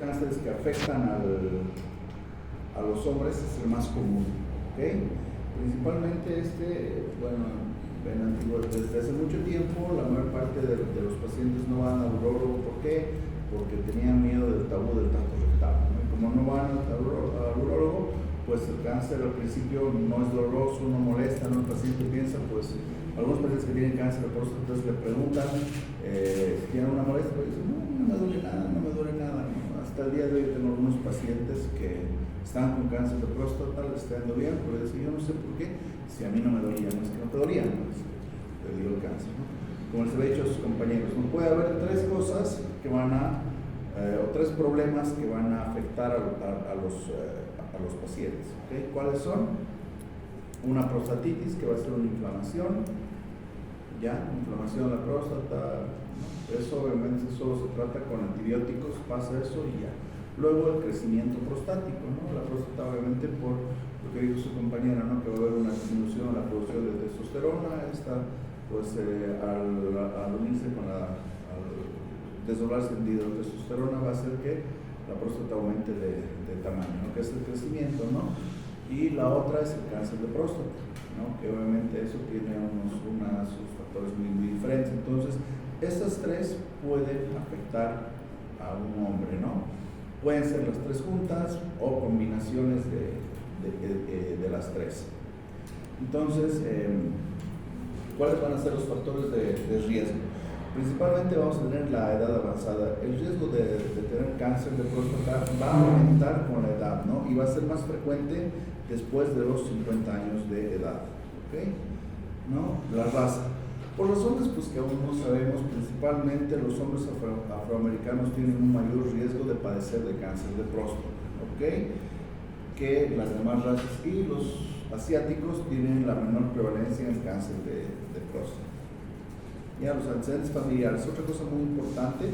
cánceres que afectan a los hombres es el más común, ¿okay? Principalmente desde hace mucho tiempo la mayor parte de los pacientes no van al urólogo. ¿Por qué? Porque tenían miedo del tabú del tracto rectal, ¿no? Y como no van al urólogo, pues el cáncer al principio no es doloroso, no molesta, ¿no? El paciente piensa, pues algunos pacientes que tienen cáncer de próstata, entonces le preguntan si tienen una molestia, pues dicen, no me duele nada, no me duele nada, ¿no? Hasta el día de hoy tengo algunos pacientes que están con cáncer de próstata, les está yendo bien, pero dicen, yo no sé por qué, si a mí no me dolía, no es que no te dolía, no es que te dio el cáncer, ¿no? Como les había dicho a sus compañeros, no puede haber tres cosas que van o tres problemas que van a afectar a los pacientes, ¿okay? ¿Cuáles son? Una prostatitis, que va a ser una inflamación, inflamación de la próstata, eso obviamente solo se trata con antibióticos, pasa eso y ya. Luego el crecimiento prostático, ¿no? La próstata obviamente por lo que dijo su compañera, ¿no? Que va a haber una disminución en la producción de testosterona, esta pues al unirse al desdoblarse el de testosterona va a hacer que la próstata aumente de tamaño, ¿no? Que es el crecimiento, ¿no? Y la otra es el cáncer de próstata, ¿no? Que obviamente eso tiene unos factores muy diferentes. Entonces, estas tres pueden afectar a un hombre, ¿no? Pueden ser las tres juntas o combinaciones de las tres. Entonces, ¿cuáles van a ser los factores de riesgo? Principalmente vamos a tener la edad avanzada. El riesgo de tener cáncer de próstata va a aumentar con la edad, ¿no? Y va a ser más frecuente después de los 50 años de edad, ¿ok? ¿No? La raza. Por razones pues, que aún no sabemos, principalmente los hombres afroamericanos tienen un mayor riesgo de padecer de cáncer de próstata, ¿ok? Que las demás razas, y los asiáticos tienen la menor prevalencia en cáncer de próstata. Ya, los antecedentes familiares, otra cosa muy importante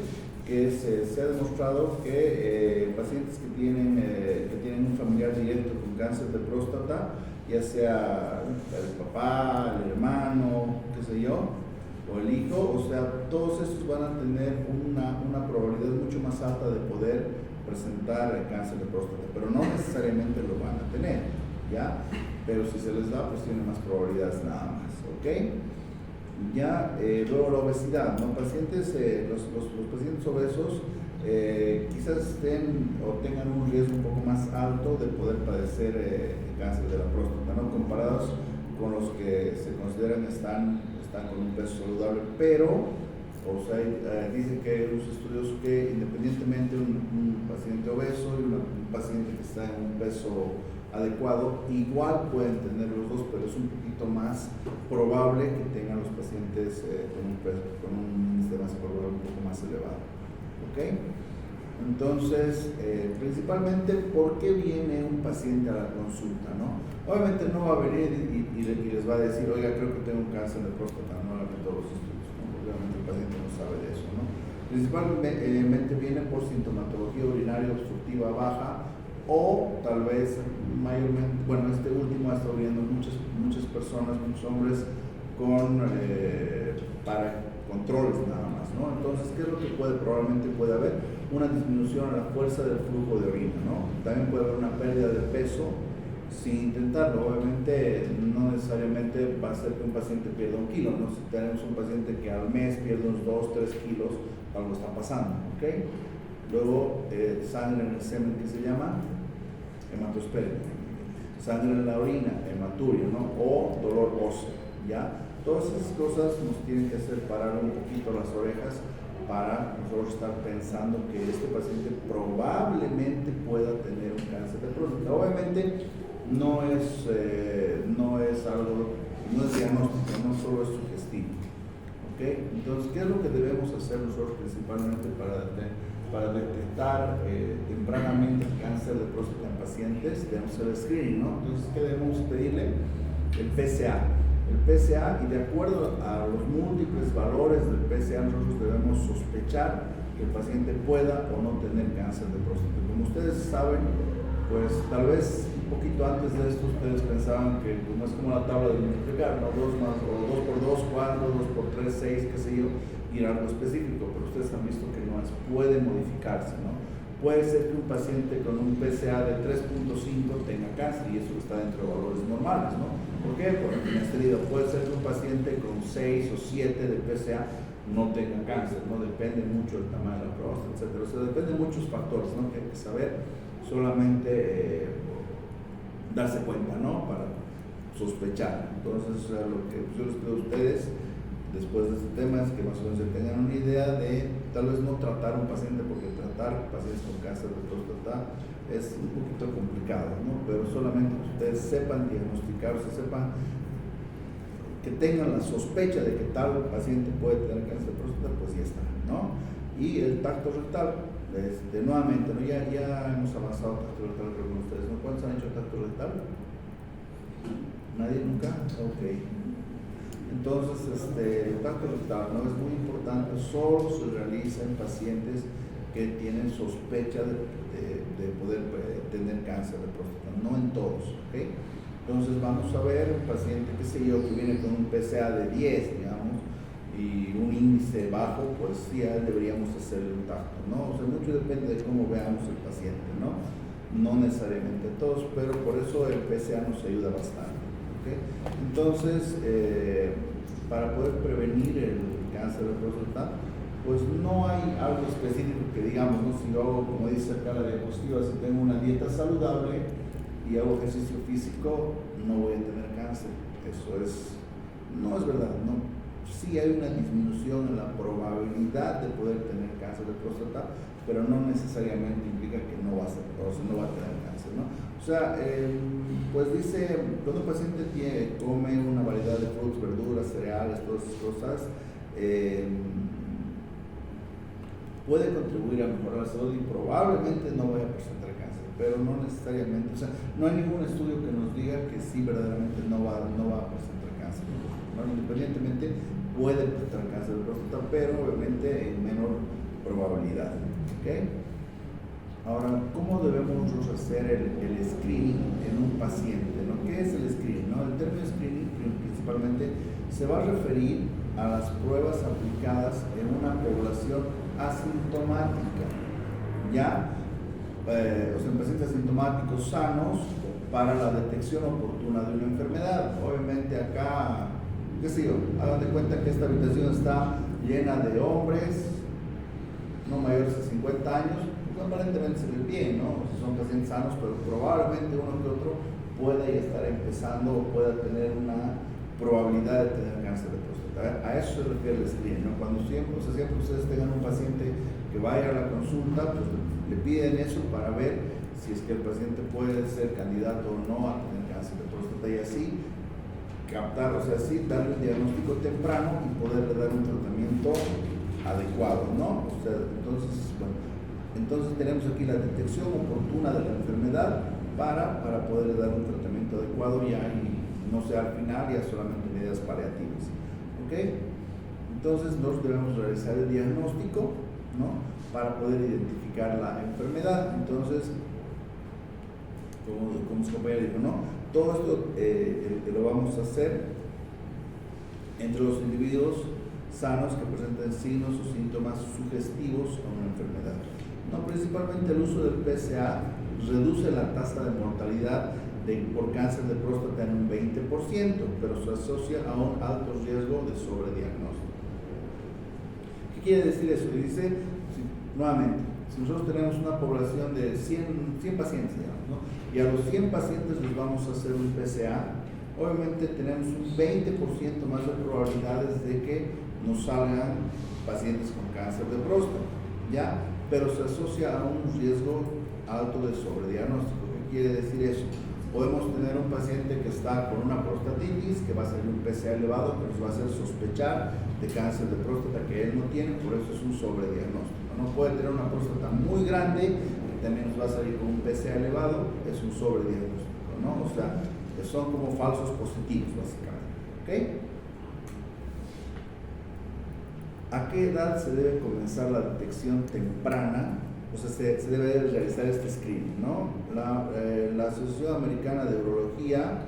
que se ha demostrado que pacientes que tienen un familiar directo con cáncer de próstata, ya sea el papá, el hermano, qué sé yo, o el hijo, o sea, todos estos van a tener una probabilidad mucho más alta de poder presentar el cáncer de próstata, pero no necesariamente lo van a tener, ¿ya? Pero si se les da, pues tienen más probabilidades nada más, ¿ok? Luego la obesidad, ¿no? Los pacientes obesos quizás estén o tengan un riesgo un poco más alto de poder padecer el cáncer de la próstata, ¿no? Comparados con los que se consideran están con un peso saludable, pero dicen que hay unos estudios que independientemente un paciente obeso y un paciente que está en un peso adecuado, igual pueden tener los dos, pero es un poquito más probable que tengan los pacientes con un sistema cerebral un poco más elevado, ¿ok? Entonces, principalmente, ¿por qué viene un paciente a la consulta, no? Obviamente no va a venir y les va a decir, oiga, creo que tengo un cáncer de próstata, no hagan todos los estudios, ¿no? Obviamente el paciente no sabe de eso, ¿no? Principalmente viene por sintomatología urinaria obstructiva baja, o tal vez mayormente, bueno, este último ha estado viendo muchas personas, muchos hombres para controles nada más, ¿no? Entonces, ¿qué es lo que probablemente puede haber? Una disminución en la fuerza del flujo de orina, ¿no? También puede haber una pérdida de peso sin intentarlo. Obviamente, no necesariamente va a ser que un paciente pierda 1 kilo, ¿no? Si tenemos un paciente que al mes pierde unos 2-3 kilos, algo está pasando, ¿ok? Luego, sangre en el semen, que se llama hematosperia, sangre en la orina, hematuria, ¿no? O dolor óseo, ¿ya? Todas esas cosas nos tienen que hacer parar un poquito las orejas para nosotros estar pensando que este paciente probablemente pueda tener un cáncer de próstata. Obviamente no es diagnóstico, no solo es sugestivo, ¿ok? Entonces, ¿qué es lo que debemos hacer nosotros principalmente para detectar tempranamente el cáncer de próstata en pacientes? Debemos hacer el screening, ¿no? Entonces, ¿qué debemos pedirle? El PSA. El PSA, y de acuerdo a los múltiples valores del PSA, nosotros debemos sospechar que el paciente pueda o no tener cáncer de próstata. Como ustedes saben, pues tal vez un poquito antes de esto ustedes pensaban que como es como la tabla de multiplicar, ¿no? 2 por 2, 4, 2 por 3, 6, qué sé yo, y era algo específico, pero ustedes han visto que no es, puede modificarse, ¿no? puede ser que un paciente con un PSA de 3.5 tenga cáncer y eso está dentro de valores normales, ¿no? ¿Por qué? Porque puede ser que un paciente con 6 o 7 de PSA no tenga cáncer, ¿no? Depende mucho del tamaño de la próstata, etcétera. O sea, depende de muchos factores, ¿no? Que hay que saber, solamente darse cuenta, ¿no? Para sospechar. Entonces, o sea, lo que yo les pido a ustedes después de este tema es que más o menos tengan una idea de tal vez no tratar a un paciente, porque tratar pacientes con cáncer de próstata es un poquito complicado, ¿no? Pero solamente que ustedes sepan diagnosticar, o sea, sepan que tengan la sospecha de que tal paciente puede tener cáncer de próstata, pues ya está, ¿no? Y el tacto rectal, nuevamente, ¿no? Ya hemos avanzado tacto rectal con ustedes, ¿no? ¿Cuántos han hecho tacto rectal? ¿Nadie nunca? Ok. Entonces, el tacto rectal, ¿no? Es muy importante, solo se realiza en pacientes que tienen sospecha de poder tener cáncer de próstata, no en todos, ¿ok? Entonces vamos a ver un paciente, qué sé yo, que viene con un PSA de 10, digamos, y un índice bajo, pues sí, deberíamos hacerle un tacto, ¿no? O sea, mucho depende de cómo veamos el paciente, ¿no? No necesariamente todos, pero por eso el PSA nos ayuda bastante. Entonces, para poder prevenir el cáncer de próstata, pues no hay algo específico que digamos, ¿no? Si yo hago, como dice acá la diapositiva, si tengo una dieta saludable y hago ejercicio físico, no voy a tener cáncer. Eso no es verdad, ¿no? Sí hay una disminución en la probabilidad de poder tener cáncer de próstata, pero no necesariamente implica que no va a tener cáncer, ¿no? O sea, pues dice, cuando un paciente come una variedad de frutas, verduras, cereales, todas esas cosas, puede contribuir a mejorar la salud y probablemente no vaya a presentar cáncer, pero no necesariamente. O sea, no hay ningún estudio que nos diga que sí verdaderamente no va a presentar cáncer, ¿no? Independientemente puede presentar cáncer de próstata, pero obviamente en menor probabilidad, ¿ok? Ahora, ¿cómo debemos hacer el screening en un paciente, ¿no? ¿Qué es el screening, no? El término screening principalmente se va a referir a las pruebas aplicadas en una población asintomática, ¿ya? O sea, en pacientes asintomáticos sanos para la detección oportuna de una enfermedad. Obviamente acá, qué sé yo, hagan de cuenta que esta habitación está llena de hombres no mayores de 50 años, pues aparentemente se ve bien, ¿no? Son pacientes sanos, pero probablemente uno que otro pueda ya estar empezando o pueda tener una probabilidad de tener cáncer de próstata. A eso se refiere el screening, ¿no? Cuando siempre ustedes tengan un paciente que vaya a la consulta, pues le piden eso para ver si es que el paciente puede ser candidato o no a tener cáncer de próstata y así captar, o sea, así darle un diagnóstico temprano y poderle dar un tratamiento adecuado, ¿no? O sea, entonces tenemos aquí la detección oportuna de la enfermedad para poder dar un tratamiento adecuado ya y no sea al final ya solamente medidas paliativas, ¿ok? Entonces nosotros debemos realizar el diagnóstico, ¿no? Para poder identificar la enfermedad. Entonces, como su compañero dijo, ¿no? Todo esto lo vamos a hacer entre los individuos sanos que presenten signos o síntomas sugestivos a una enfermedad. No, principalmente el uso del PSA reduce la tasa de mortalidad por cáncer de próstata en un 20%, pero se asocia a un alto riesgo de sobrediagnóstico. ¿Qué quiere decir eso? Dice, nuevamente, si nosotros tenemos una población de 100 pacientes, digamos, ¿no? Y a los 100 pacientes les vamos a hacer un PSA, obviamente tenemos un 20% más de probabilidades de que nos salgan pacientes con cáncer de próstata, ¿ya? Pero se asocia a un riesgo alto de sobrediagnóstico. ¿Qué quiere decir eso? Podemos tener un paciente que está con una prostatitis, que va a salir un PSA elevado, que nos va a hacer sospechar de cáncer de próstata que él no tiene, por eso es un sobrediagnóstico. No puede tener una próstata muy grande, que también nos va a salir con un PSA elevado, es un sobrediagnóstico, ¿no? O sea, que son como falsos positivos, básicamente, ¿ok? ¿A qué edad se debe comenzar la detección temprana? O sea, se debe realizar este screening, ¿no? La Asociación Americana de Urología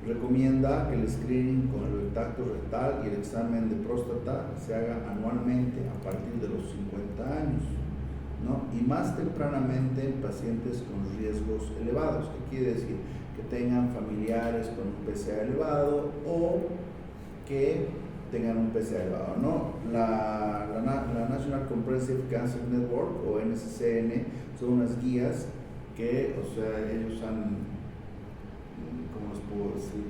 recomienda que el screening con el tacto rectal y el examen de próstata se haga anualmente a partir de los 50 años, ¿no? Y más tempranamente en pacientes con riesgos elevados. ¿Qué quiere decir? Que tengan familiares con un PSA elevado o que tengan un PSA elevado, ¿no? La National Comprehensive Cancer Network, o NCCN, son unas guías que, o sea, ellos han, ¿cómo les puedo decir?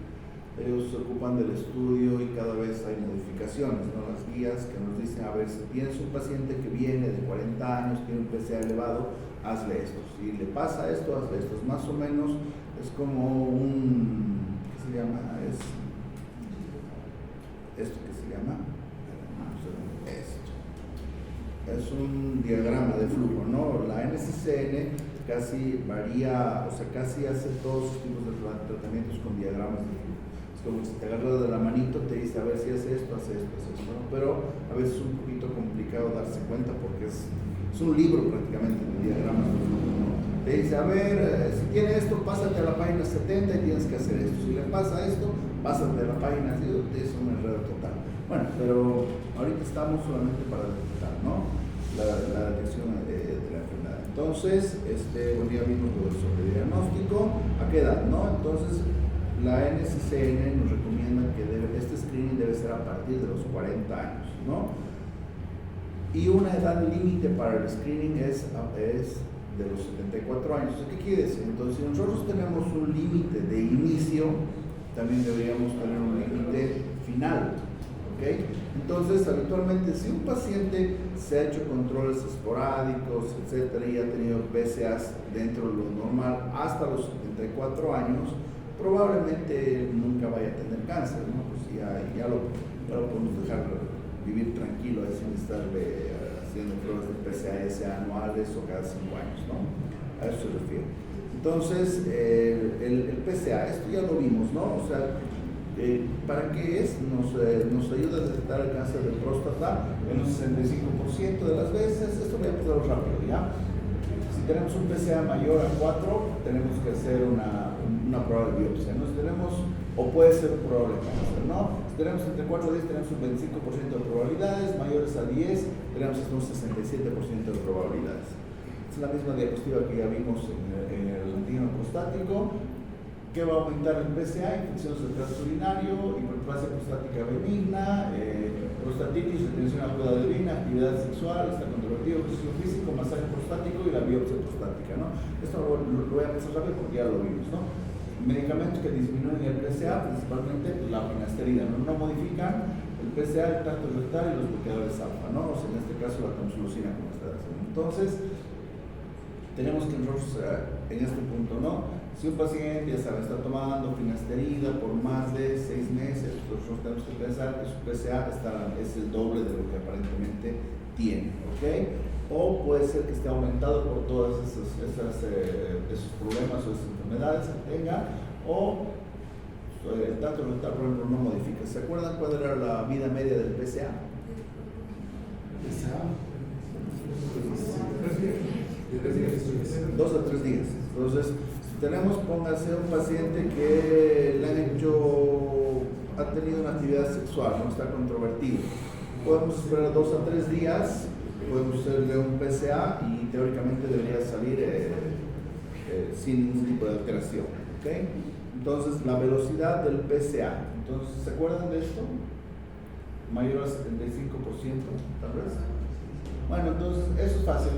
Ellos se ocupan del estudio y cada vez hay modificaciones, ¿no? Las guías que nos dicen, a ver, si tienes un paciente que viene de 40 años, tiene un PSA elevado, hazle esto. Si le pasa esto, hazle esto. Más o menos es como un, ¿qué se llama? Esto que se llama, esto. Es un diagrama de flujo, ¿no? La NCCN casi varía, o sea, casi hace todos los tipos de tratamientos con diagramas de flujo. Es como si te agarras de la manito, te dice, a ver si hace esto, ¿no? Pero a veces es un poquito complicado darse cuenta porque es un libro prácticamente de diagramas de flujo, ¿no? Te dice, a ver, si tiene esto, pásate a la página 70 y tienes que hacer esto. Si le pasa esto, pásate a la página, es un enredo total. Bueno, pero ahorita estamos solamente para detectar, ¿no? La detección de la enfermedad. Entonces, buen día, vimos lo del sobrediagnóstico. ¿A qué edad, no? Entonces, la NCCN nos recomienda que este screening debe ser a partir de los 40 años, ¿no? Y una edad límite para el screening es de los 74 años. ¿Qué quiere decir? Entonces, si nosotros tenemos un límite de inicio, también deberíamos tener un límite final, ¿ok? Entonces, habitualmente, si un paciente se ha hecho controles esporádicos, etcétera, y ha tenido PSAs dentro de lo normal hasta los 74 años, probablemente nunca vaya a tener cáncer, ¿no? Pues ya lo podemos dejar vivir tranquilo, sin estar haciendo pruebas de PSA, ya sea anuales o cada 5 años, ¿no? A eso se refiere. Entonces, el PSA, esto ya lo vimos, ¿no? O sea, ¿para qué es? Nos ayuda a detectar el cáncer de próstata en un 65% de las veces. Esto voy a pasarlo rápido, ¿ya? Si tenemos un PSA mayor a 4, tenemos que hacer una prueba de biopsia, ¿no? Si tenemos, o puede ser un probable cáncer, ¿no? Si tenemos entre 4 a 10, tenemos un 25% de probabilidades, mayores a 10, tenemos hasta un 67% de probabilidades. Es la misma diapositiva que ya vimos en el antígeno prostático. ¿Qué va a aumentar el PSA? Infecciones del tracto urinario, hiperplasia prostática benigna, prostatitis, retención aguda de orina, actividad sexual, está controvertido, ejercicio físico, masaje prostático y la biopsia prostática, ¿no? Esto lo voy a pasar rápido porque ya lo vimos, ¿no? Medicamentos que disminuyen el PSA, principalmente la finasterida, no modifican el PSA, el tracto rectal y los bloqueadores alfa, ¿no? O sea, en este caso la tamsulosin como está haciendo. Entonces, tenemos que nosotros en este punto, ¿no? Si un paciente ya sabe, está tomando finasterida por más de 6 meses, nosotros tenemos que pensar que su PSA es el doble de lo que aparentemente tiene, ¿ok? O puede ser que esté aumentado por todos esos problemas o esas enfermedades que tenga, o el dato rectal, por ejemplo, no modifica. ¿Se acuerdan cuál era la vida media del PSA? 2 a 3 días. Entonces, tenemos, póngase un paciente que ha tenido una actividad sexual, no está controvertido. Podemos esperar 2 a 3 días, podemos hacerle un PSA y teóricamente debería salir sin ningún tipo de alteración, ¿ok? Entonces, la velocidad del PSA. Entonces, ¿se acuerdan de esto? Mayor al 75%, tal vez. Bueno, entonces, eso es fácil.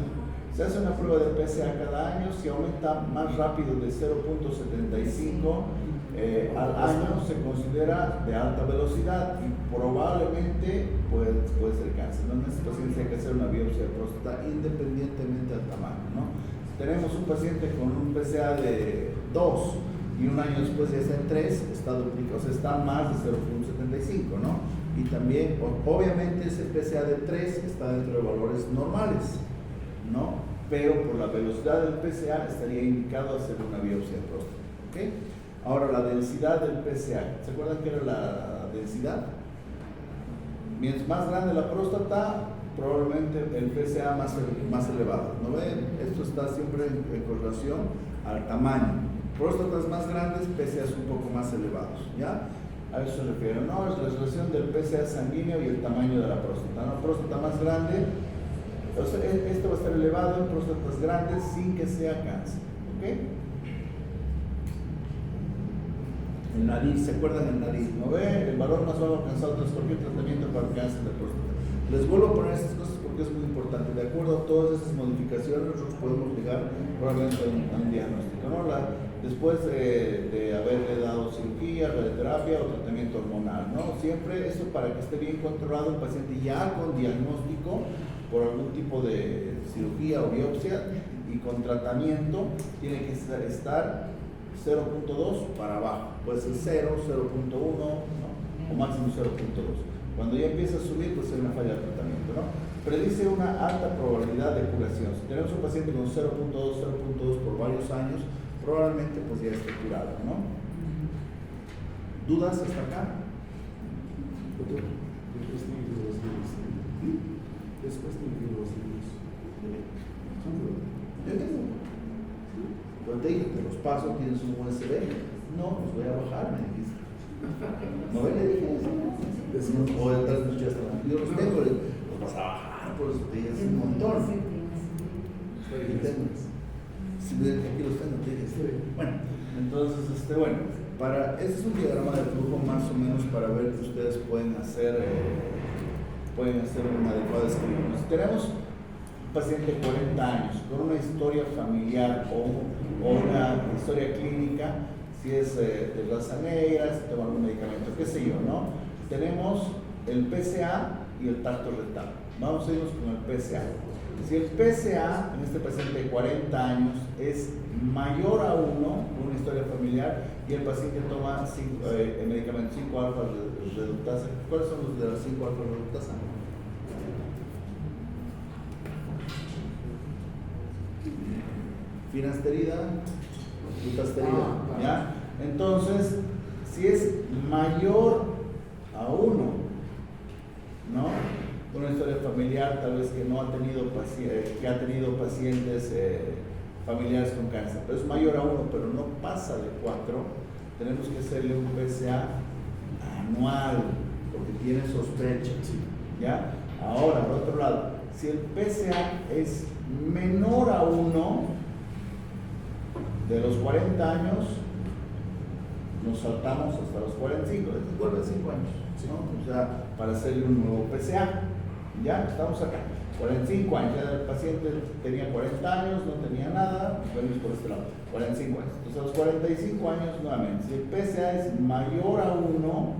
Se hace una prueba de PSA cada año, si aumenta más rápido de 0.75 al año se considera de alta velocidad y probablemente puede ser cáncer, ¿no? En este paciente hay que hacer una biopsia de próstata independientemente del tamaño, ¿no? Si tenemos un paciente con un PSA de 2 y un año después ya está en 3, está duplicado, o sea, está más de 0.75, ¿no? Y también, obviamente, ese PSA de 3 está dentro de valores normales, ¿no? Pero por la velocidad del PSA estaría indicado hacer una biopsia de próstata, ¿ok? Ahora, la densidad del PSA, ¿se acuerdan qué era la densidad? Mientras más grande la próstata, probablemente el PSA más elevado, ¿no ven? Esto está siempre en correlación al tamaño. Próstatas más grandes, PSAs un poco más elevados, ¿ya? A eso se refiere, ¿no? Es la relación del PSA sanguíneo y el tamaño de la próstata, ¿no? Próstata más grande, O sea, esto va a estar elevado en próstatas grandes sin que sea cáncer. ¿Ok? El nariz, ¿se acuerdan del nariz? ¿No ve? El valor más bajo alcanzado tras cualquier tratamiento para el cáncer de próstata. Les vuelvo a poner estas cosas porque es muy importante. De acuerdo a todas esas modificaciones, nosotros podemos llegar probablemente a un diagnóstico, ¿no? Después de haberle dado cirugía, radioterapia o tratamiento hormonal, ¿no? Siempre eso para que esté bien controlado el paciente ya con diagnóstico por algún tipo de cirugía o biopsia y con tratamiento tiene que estar 0.2 para abajo, puede ser 0, 0.1, ¿no? O máximo 0.2. Cuando ya empieza a subir, pues hay una falla de tratamiento, ¿no? Predice una alta probabilidad de curación. Si tenemos un paciente con 0.2 por varios años, probablemente pues ya esté curado, ¿no? ¿Dudas hasta acá? Después te envío los libros. Yo tengo. Cuando te dije, te los paso, tienes un USB. No, los voy a bajar, me dijiste. ¿No le dije eso? O detrás de ya estaban. Yo los tengo, los vas a bajar, por eso te dije, es un montón. Si aquí los tengo, te dije. Bueno, entonces, para, este es un diagrama de flujo más o menos para ver que ustedes pueden hacer una adecuada descripción. Si tenemos un paciente de 40 años con una historia familiar o una historia clínica, si es de raza negra, si toma algún medicamento, qué sé yo, ¿no? Tenemos el PSA y el tacto rectal. Vamos a irnos con el PSA. Si el PSA en este paciente de 40 años es mayor a 1, con una historia familiar, y el paciente toma el medicamento 5-alfa reductasa. ¿Cuáles son los de la 5-alfa reductasa? Finasterida, dutasterida, ¿ya? Entonces, si es mayor a 1, ¿no? Una historia familiar, tal vez que no ha tenido que ha tenido pacientes familiares con cáncer, pero es mayor a 1, pero no pasa de 4, tenemos que hacerle un PSA anual, porque tiene sospecha, ¿ya? Ahora, por otro lado, si el PSA es menor a 1, de los 40 años, nos saltamos hasta los 45, vuelve a 5 años, ¿no? O sea, para hacerle un nuevo PSA. Ya, estamos acá, 45 años, ya el paciente tenía 40 años, no tenía nada, venimos por este lado, 45 años. Entonces a los 45 años nuevamente, si el PSA es mayor a 1, ¿no?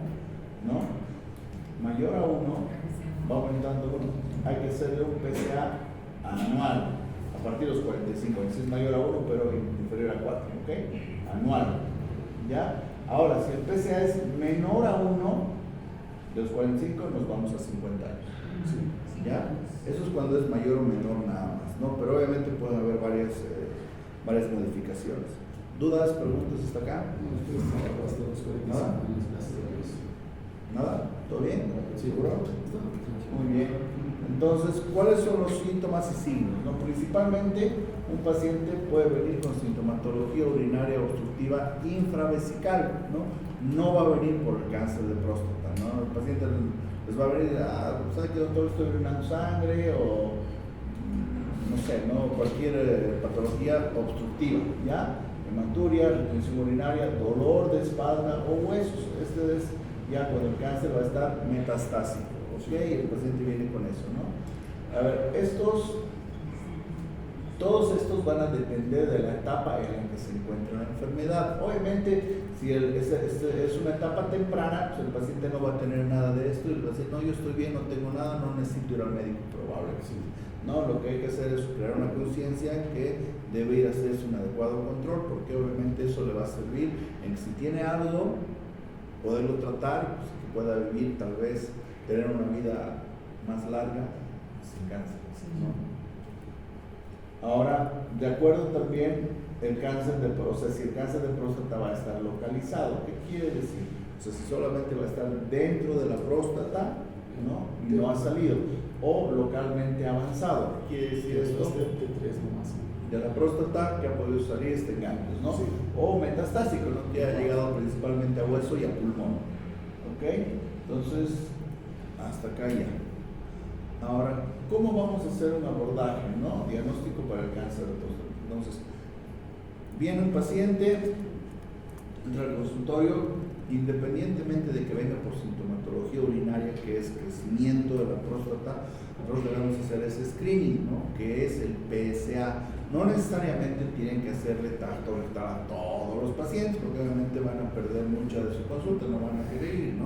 Mayor a 1, va aumentando 1, hay que hacerle un PSA anual, a partir de los 45 años, es mayor a 1 pero inferior a 4, ¿ok? Anual, ¿ya? Ahora, si el PSA es menor a 1, de los 45 nos vamos a 50 años. ¿Ya? Eso es cuando es mayor o menor nada más, ¿no? Pero obviamente pueden haber varias modificaciones. ¿Dudas, preguntas hasta acá? ¿Nada? ¿Nada? ¿Todo bien? ¿Seguro? Muy bien. Entonces, ¿cuáles son los síntomas y signos? ¿No? Principalmente, un paciente puede venir con sintomatología urinaria obstructiva infravesical, ¿no? No va a venir por el cáncer de próstata, ¿no? El paciente les va a venir, ¿sabe que doctor estoy urinando sangre? O no sé, ¿no? Cualquier patología obstructiva, ¿ya? Hematuria, retención urinaria, dolor de espalda o huesos. Este es ya cuando el cáncer va a estar metastásico, ¿ok? Y el paciente viene con eso, ¿no? A ver, todos estos van a depender de la etapa en la que se encuentra la enfermedad. Obviamente, si es una etapa temprana, pues el paciente no va a tener nada de esto y va a decir, no, yo estoy bien, no tengo nada, no necesito ir al médico, probable que sí. No, lo que hay que hacer es crear una conciencia que debe ir a hacerse un adecuado control, porque obviamente eso le va a servir en que si tiene algo, poderlo tratar, pues, que pueda vivir, tal vez tener una vida más larga sin cáncer, ¿no? Ahora, de acuerdo también el cáncer de próstata, o sea, si el cáncer de próstata va a estar localizado, ¿qué quiere decir? O sea, si solamente va a estar dentro de la próstata, ¿no? Y no ha salido, o localmente avanzado, ¿qué quiere decir esto? De la próstata que ha podido salir ganglios, ¿no? Sí. O metastásico, ¿no? Que ha llegado principalmente a hueso y a pulmón, ¿ok? Entonces, hasta acá ya. Ahora, ¿cómo vamos a hacer un abordaje, ¿no? Diagnóstico para el cáncer de próstata? Entonces, viene un paciente, entra al consultorio, independientemente de que venga por sintomatología urinaria, que es crecimiento de la próstata, nosotros debemos hacer ese screening, ¿no? Que es el PSA. No necesariamente tienen que hacerle tacto rectal a todos los pacientes, porque obviamente van a perder mucha de su consulta, no van a querer ir, ¿no?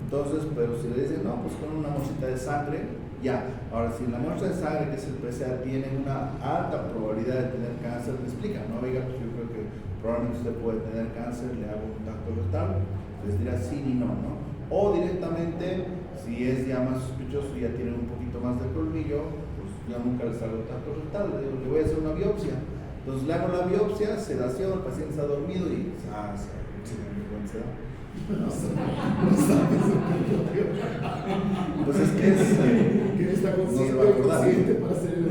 Entonces, pero si le dicen, no, pues con una muestrita de sangre, ya. Ahora, si la muestra de sangre, que es el PSA, tiene una alta probabilidad de tener cáncer, le explican, ¿no? Oiga, pues yo creo que probablemente usted puede tener cáncer, le hago un tacto rectal, les dirá sí ni no, ¿no? O directamente, si es ya más sospechoso y ya tienen un poquito más de colmillo, pues yo nunca les hago tacto rectal, le digo, le voy a hacer una biopsia. Entonces le hago la biopsia, sedación, el paciente está dormido y se da. Pues es que ¿Quién está consciente, no se va a acordar, consciente para hacer el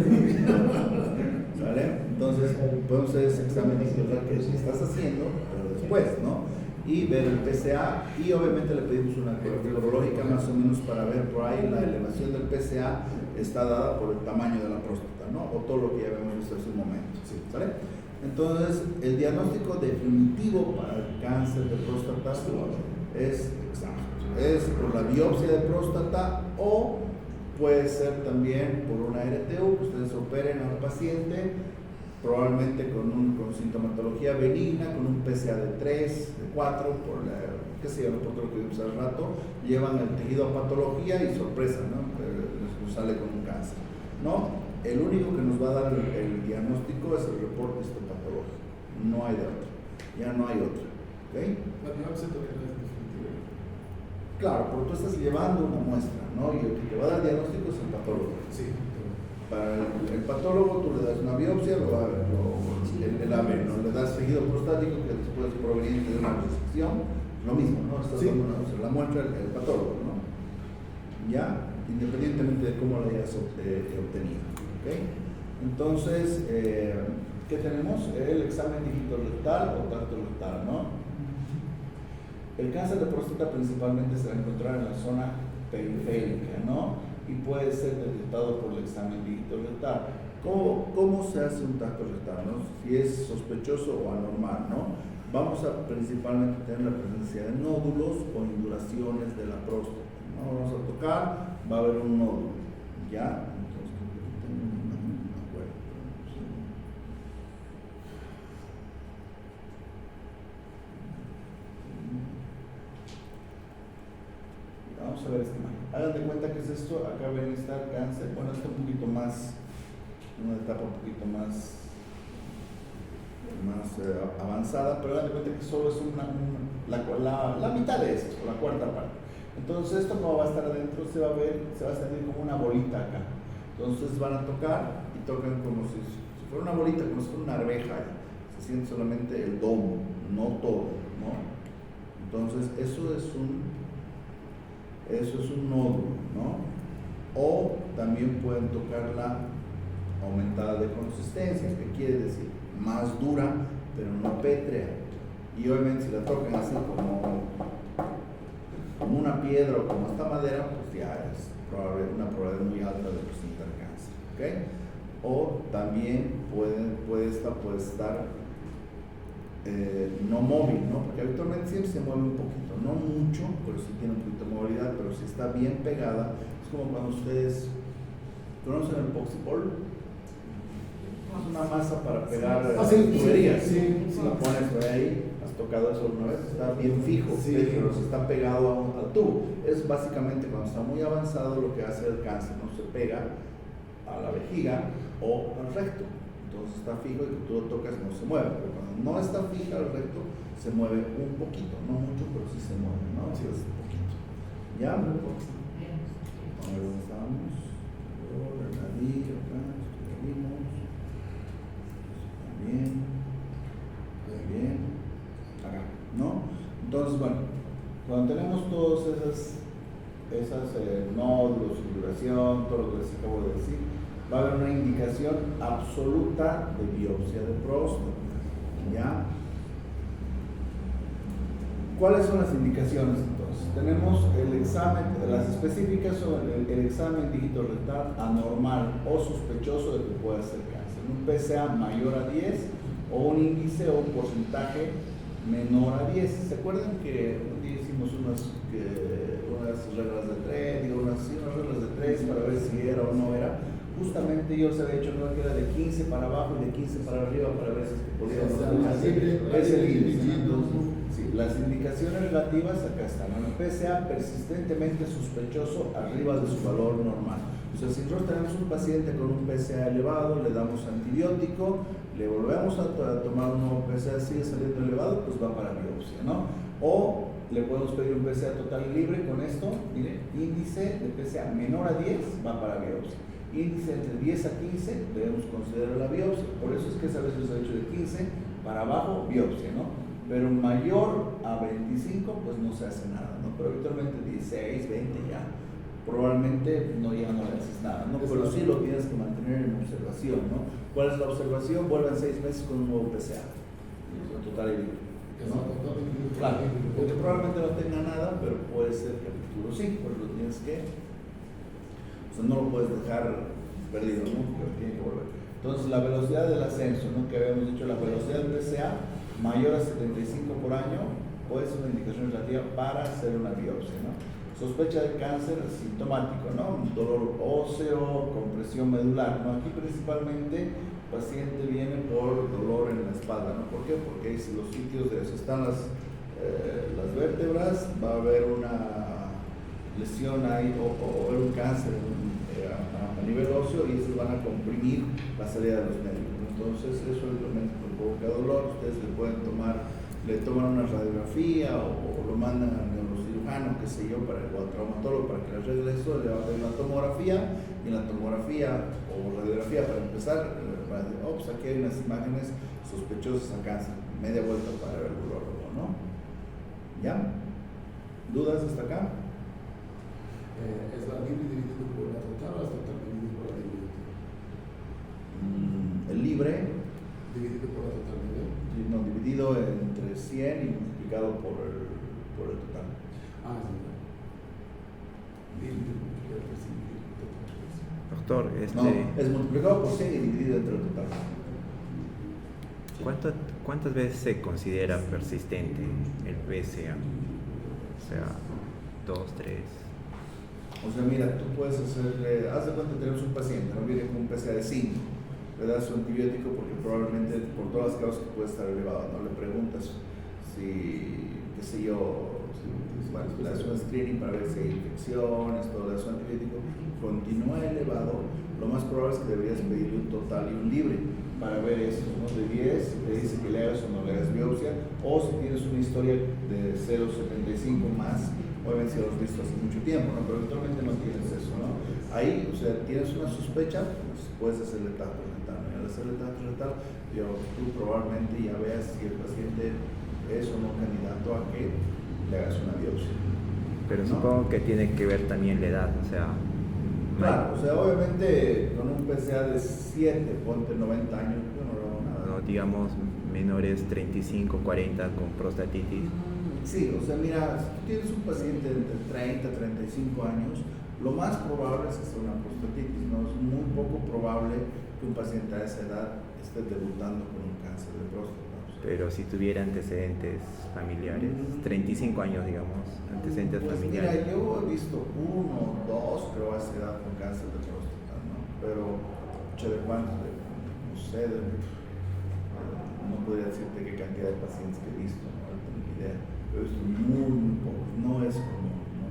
¿vale? Entonces podemos hacer ese examen y ver qué estás haciendo, pero después, ¿no? Y ver el PSA, y obviamente le pedimos una ecografía urológica más o menos para ver por ahí la elevación del PSA está dada por el tamaño de la próstata, ¿no? O todo lo que ya habíamos visto hace un momento, ¿vale? Entonces, el diagnóstico definitivo para el cáncer de próstata es por la biopsia de próstata, o puede ser también por una RTU, que ustedes operen al paciente, probablemente con sintomatología benigna, con un PSA de 3, de 4, por todo lo que vimos hace rato, llevan el tejido a patología y sorpresa, ¿no? Les sale con un cáncer, ¿no? El único que nos va a dar el diagnóstico es el reporte histopatológico, no hay de otro, ya no hay otro, ¿ok? La biopsia todavía no es definitiva. Claro, porque tú estás llevando una muestra, ¿no? Y el que te va a dar diagnóstico es el patólogo. Sí. Para el patólogo tú le das una biopsia, el AB, ¿no? Le das tejido prostático que después es proveniente de una resección, lo mismo, ¿no? Estás dando la muestra el patólogo, ¿no? Ya, independientemente de cómo lo hayas obtenido, ¿ok? Entonces, ¿qué tenemos? El examen dígito rectal o tacto rectal, ¿no? El cáncer de próstata principalmente se va a encontrar en la zona periférica, ¿no? Y puede ser detectado por el examen dígito rectal. ¿Cómo se hace un tacto rectal, no? Si es sospechoso o anormal, ¿no? Vamos a principalmente tener la presencia de nódulos o induraciones de la próstata, ¿no? Vamos a tocar, va a haber un nódulo, ¿ya? Entonces, vamos a ver esta imagen. Hagan de cuenta que es esto, acá ven está cáncer, bueno, está un poquito más, una etapa un poquito más avanzada, pero hagan de cuenta que solo es la mitad de esto, la cuarta parte. Entonces esto como va a estar adentro, se va a sentir como una bolita acá. Entonces van a tocar y tocan como si fuera una bolita, como si fuera una arveja. Se siente solamente el domo, no todo, ¿no? Entonces eso es un nódulo, ¿no? O también pueden tocarla aumentada de consistencia, que quiere decir más dura, pero no pétrea. Y obviamente si la tocan así como una piedra o como esta madera, pues ya es una probabilidad muy alta de presentar cáncer, ¿ok? O también puede estar no móvil, ¿no? Porque habitualmente siempre se mueve un poquito, no mucho, pero sí tiene un poquito de movilidad, pero si está bien pegada, es como cuando ustedes conocen el Poxipol. Es una masa para pegar tuberías. Sí. Si la pones ahí, has tocado eso una vez, está bien fijo, sí, pero si está pegado al tubo. Es básicamente cuando está muy avanzado lo que hace el cáncer, no se pega a la vejiga o al recto. Entonces está fijo y que tú lo tocas no se mueve, pero cuando no está fija el recto se mueve un poquito, no mucho, pero sí se mueve, ¿no? Sí, es un poquito. ¿Ya? A ver dónde estamos. La nariz, acá, vimos. Bien, acá, ¿no? Entonces, bueno, cuando tenemos todos esos nódulos, induración, todo lo que les acabo de decir, va a haber una indicación absoluta de biopsia de próstata, ¿ya? ¿Cuáles son las indicaciones entonces? Entonces, tenemos el examen, las específicas son el examen dígito rectal anormal o sospechoso de que pueda ser cáncer. Un PSA mayor a 10 o un índice o un porcentaje menor a 10. ¿Se acuerdan que un día hicimos unas reglas de 3, unas reglas de 3 para ver si era o no era? Justamente yo os había dicho que era de 15 para abajo y de 15 para arriba para ver si podía es el índice. Sí, las indicaciones relativas acá están. El PSA persistentemente sospechoso arriba de su valor normal. O sea, si nosotros tenemos un paciente con un PSA elevado, le damos antibiótico, le volvemos a tomar un nuevo PSA, sigue saliendo elevado, pues va para biopsia, ¿no? O le podemos pedir un PSA total libre con esto, mire, índice de PSA menor a 10 va para biopsia. Índice entre 10 a 15 debemos considerar la biopsia. Por eso es que a veces se ha hecho de 15 para abajo, biopsia, ¿no? Pero mayor a 25, pues no se hace nada, ¿no? Pero habitualmente 16, 20 ya, probablemente ya no le haces nada, ¿no? Pero sí lo tienes que mantener en observación, ¿no? ¿Cuál es la observación? Vuelvan 6 meses con un nuevo PSA, total y libre, ¿no? Claro, porque probablemente no tenga nada, pero puede ser que en el futuro sí, pues lo tienes que, o sea, no lo puedes dejar perdido, ¿no? Pero tiene que volver. Entonces, la velocidad del ascenso, ¿no? Que habíamos dicho, la velocidad del PSA mayor a 75 por año puede ser una indicación relativa para hacer una biopsia, ¿no? Sospecha de cáncer sintomático, ¿no? Dolor óseo, compresión medular, ¿no? Aquí principalmente el paciente viene por dolor en la espalda, ¿no? ¿Por qué? Porque si los sitios de eso están las vértebras, va a haber una lesión ahí o un cáncer a nivel óseo y esos van a comprimir la salida de los nervios. Entonces eso realmente provoca dolor. Ustedes le toman una radiografía o lo mandan al neurocirujano, qué sé yo, o al traumatólogo para que le arregle eso, le va a hacer una tomografía, y en la tomografía o radiografía para empezar, pues aquí hay unas imágenes sospechosas a cáncer, media vuelta para ver el urólogo, ¿no? ¿Ya? ¿Dudas hasta acá? ¿Es la libre dividido por la total o es total dividido por la libre? El libre, Dividido por la total, ¿no? no, dividido entre 100 y multiplicado por el total. Ah, sí. Dividido por el total. Doctor, No, es multiplicado por 100 y dividido entre el total. ¿Cuántas veces se considera persistente el PSA? O sea, 2, 3. O sea, mira, tú puedes hacerle, haz de cuenta que tenemos un paciente, no viene con un PSA de 5, le das su antibiótico porque probablemente por todas las causas que puede estar elevado, ¿no? Le preguntas si, qué sé yo, bueno, le das un screening para ver si hay infecciones, todo, le das su antibiótico, continúa elevado, lo más probable es que deberías pedirle un total y un libre para ver eso, ¿no? De 10, te dice que le hagas o no le hagas biopsia, o si tienes una historia de 0,75 más, obviamente si lo has visto hace mucho tiempo, ¿no? Pero actualmente no tienes eso, ¿no? Ahí, o sea, tienes una sospecha, pues puedes hacerle tacto retal, ¿no? Al hacerle tacto retal, tú probablemente ya veas si el paciente es o no candidato a que le hagas una biopsia. Pero ¿no? supongo que tiene que ver también la edad, o sea... Claro, o sea, obviamente con un PSA de 7, ponte 90 años, yo no veo nada. No, digamos, menores 35, 40 con prostatitis. Sí, o sea, mira, si tú tienes un paciente de 30, 35 años, lo más probable es que sea una prostatitis, ¿no? Es muy poco probable que un paciente a esa edad esté debutando con un cáncer de próstata. Pero si tuviera antecedentes familiares, 35 años, digamos, antecedentes pues familiares. Mira, yo he visto 1 o 2, creo, a esa edad con cáncer de próstata, ¿no? Pero, ¿de cuántos? No sé, no podría decirte qué cantidad de pacientes que he visto, no tengo ni idea. Pero he visto muy pocos, no es común, ¿no?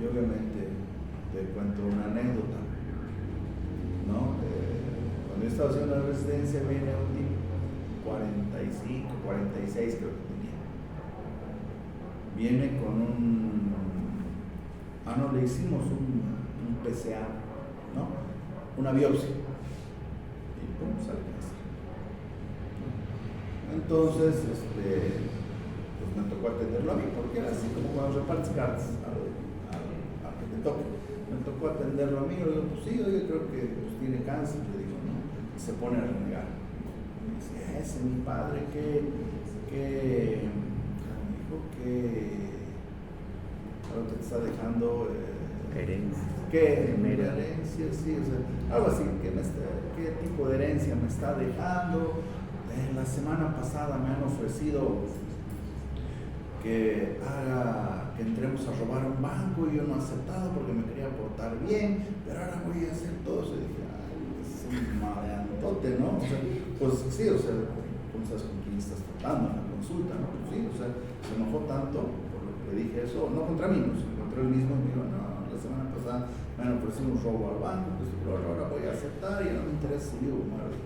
Y obviamente te cuento una anécdota, ¿no? Cuando yo estaba haciendo la residencia, viene un tipo 45, 46 creo que tenía. Viene con le hicimos un PSA, ¿no? Una biopsia. Y pum, sale cáncer. Entonces, pues me tocó atenderlo a mí, porque era así como cuando repartes cartas al que te toque. Me tocó atenderlo a mí, yo le digo, pues sí, oye, creo que pues, tiene cáncer, le digo, ¿no? Y se pone a renegar. Me dice, ese mi padre, lo que te está dejando. Herencia. ¿Qué? Primera. Herencia, sí, o sea, algo así, ¿qué tipo de herencia me está dejando? La semana pasada me han ofrecido que entremos a robar un banco y yo no he aceptado porque me quería portar bien, pero ahora voy a hacer todo eso. Y dije, ay, es un maleantote, ¿no? O sea, pues sí, o sea, ¿cómo sabes con quién estás tratando en la consulta, no? Pues sí, o sea, se enojó tanto por lo que le dije eso, no contra mí, no, sino contra él mismo, y me dijo, no, la semana pasada me han ofrecido un robo al banco, pues pero ahora voy a aceptar y no me interesa si digo, madre,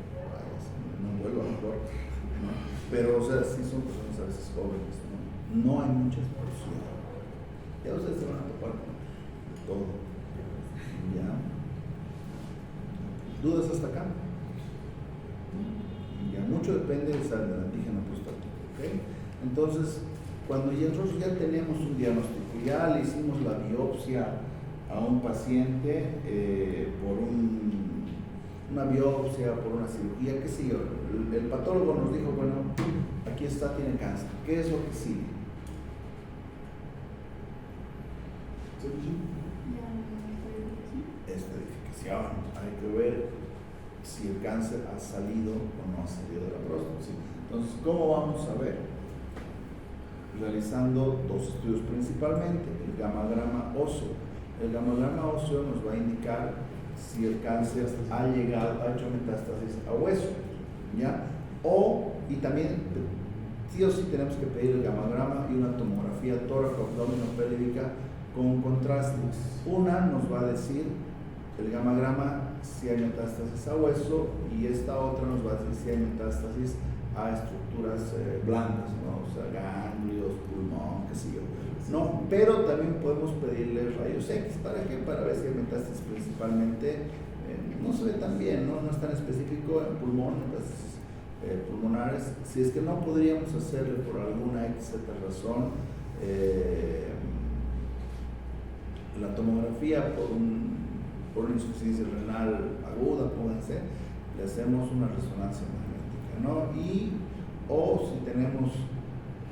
no vuelvo a lo mejor, ¿no? Pero, o sea, sí son personas a veces jóvenes, ¿no? No hay mucha expresión. Ya ustedes se van a topar con todo. ¿Ya? ¿Dudas hasta acá? Ya, mucho depende del antígeno prostático, ¿ok? Entonces, cuando nosotros ya tenemos un diagnóstico, ya le hicimos la biopsia a un paciente por una biopsia, por una cirugía, qué sé yo, el patólogo nos dijo, bueno, aquí está, tiene cáncer. ¿Qué es lo que sigue? Estadificación. Hay que ver si el cáncer ha salido o no ha salido de la próstata. ¿Sí? Entonces, ¿cómo vamos a ver? Realizando dos estudios principalmente, el gamagrama óseo. El gamagrama óseo nos va a indicar si el cáncer ha hecho metástasis a hueso, ¿ya? Y también, sí o sí tenemos que pedir el gamagrama y una tomografía tóraco-abdominopélvica con contraste. Una nos va a decir el gamagrama si hay metástasis a hueso y esta otra nos va a decir si hay metástasis a estructuras blandas, ¿no? O sea, ganglios, pulmón, qué sé yo. No, pero también podemos pedirle rayos X. ¿Para qué? Para ver si hay metástasis principalmente, no se ve tan bien, ¿no? No es tan específico en pulmón, metástasis pulmonares. Si es que no podríamos hacerle por alguna X razón, la tomografía por una insuficiencia renal aguda, pónganse, le hacemos una resonancia magnética, ¿no? O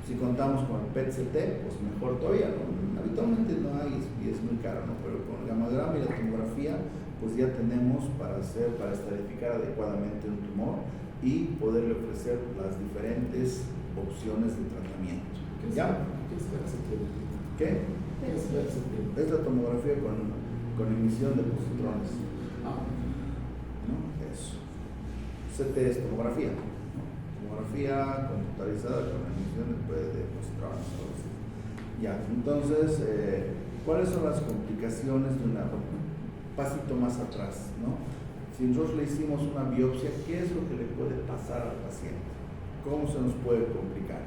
si contamos con el PET-CT, pues mejor todavía, ¿no? Habitualmente no hay y es muy caro, ¿no? Pero con el gamagrama y la tomografía, pues ya tenemos para estadificar adecuadamente un tumor y poderle ofrecer las diferentes opciones de tratamiento. ¿Ya? ¿Qué? Es la tomografía con emisión de positrones. ¿No? Eso. CT es tomografía. Tomografía computarizada con emisión de positrones. Ya, entonces, ¿cuáles son las complicaciones de un pasito más atrás, ¿no? Si nosotros le hicimos una biopsia, ¿qué es lo que le puede pasar al paciente? ¿Cómo se nos puede complicar?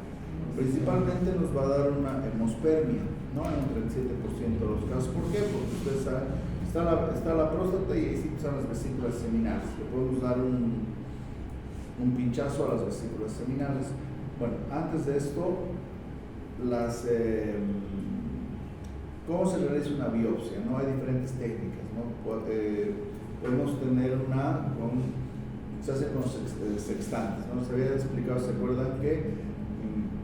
Principalmente nos va a dar una hemospermia, ¿no? En un 37% de los casos. ¿Por qué? Porque ustedes saben, está la próstata y ahí sí están las vesículas seminales. Le podemos dar un pinchazo a las vesículas seminales. Bueno, antes de esto, ¿cómo se realiza una biopsia? ¿No? Hay diferentes técnicas, ¿no? Podemos tener se hace con sextantes, ¿no? Se había explicado, ¿se acuerdan? Que